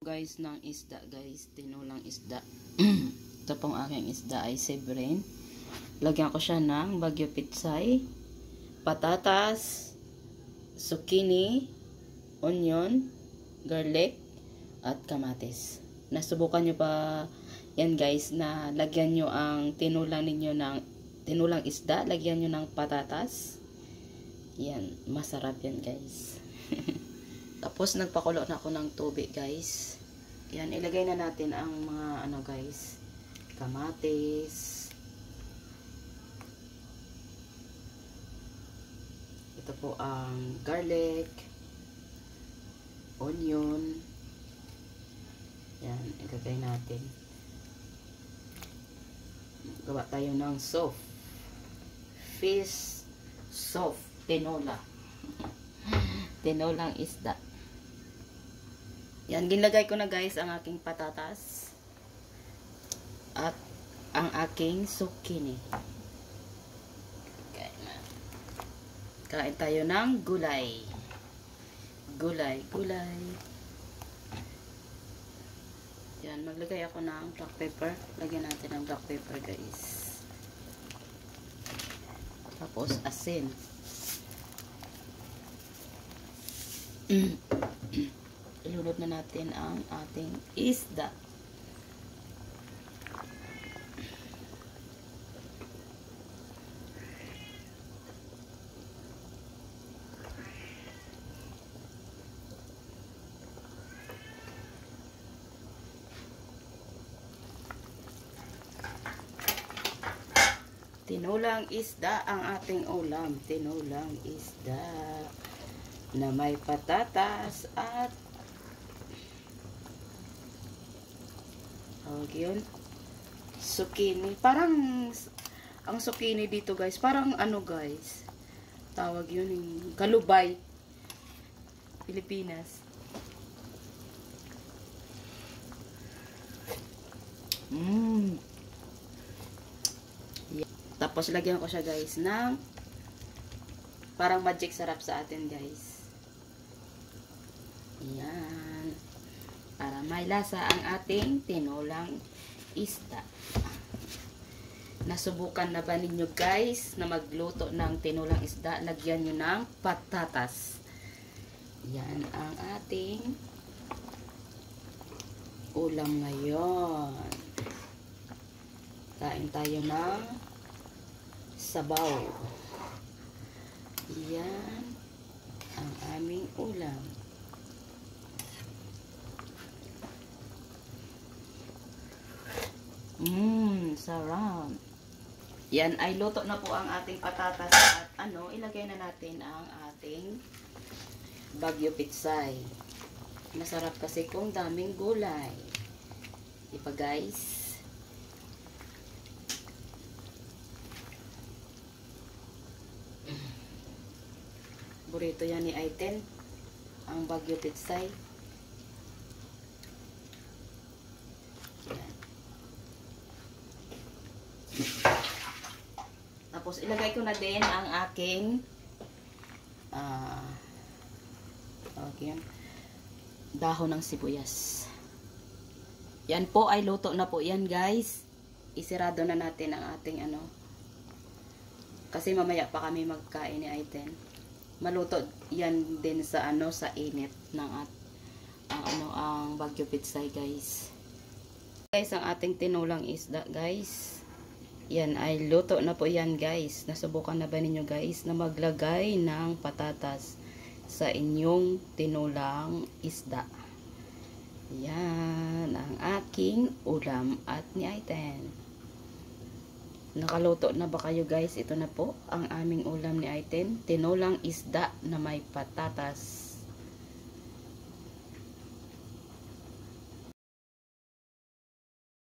Guys ng isda guys, tinulang isda. Ito pong aking isda ay severin. Lagyan ko siya ng bagyo pitsay, patatas, zucchini, onion, garlic, at kamatis. Nasubukan nyo pa yan guys na lagyan nyo ang tinulang ninyo ng tinulang isda, lagyan nyo ng patatas. Yan, masarap yan guys. Tapos nagpakulo na ako ng tubig guys. Yan, ilagay na natin ang mga ano guys, kamatis. Ito po ang garlic, onion. Yan, ilagay natin. Gawa tayo ng soft fish soft tinola. Tinulang isda. Yan, ginlagay ko na guys ang aking patatas at ang aking zucchini. Kain tayo ng gulay. Gulay. Yan, maglagay ako ng black pepper. Lagyan natin ng black pepper guys. Tapos asin. Ilunod na natin ang ating isda. Tinulang isda ang ating ulam. Tinulang isda na may patatas at tawag yun, zucchini. Parang ang zucchini dito guys, parang ano guys, tawag yun yung kalubay, Pilipinas. Yeah. Tapos lagyan ko siya guys ng parang magic sarap sa atin guys. Yan. Para may lasa ang ating tinulang isda. Nasubukan na ba ninyo guys na magluto ng tinulang isda? Lagyan nyo ng patatas. Yan ang ating ulam ngayon. Kain tayo ng sabaw. Yan ang aming ulam. Sarap. Yan ay luto na po ang ating patatas at ano, ilagay na natin ang ating bagyo pitsay. Masarap kasi kung daming gulay. Diba guys? Burrito yan ni Aiten, ang bagyo pitsay. Tapos ilagay ko na din ang aking dahon ng sibuyas. Yan po ay luto na po yan guys. Isirado na natin ang ating ano, kasi mamaya pa kami magkain ni Aiten. Maluto yan din sa ano, sa init ng ang bagyo pitsay guys. Guys, ang ating tinulang isda guys, yan ay luto na po yan guys. Nasubukan na ba ninyo guys na maglagay ng patatas sa inyong tinulang isda? Yan ang aking ulam at ni Aiten. Nakaluto na ba kayo guys? Ito na po ang aming ulam ni Aiten. Tinulang isda na may patatas.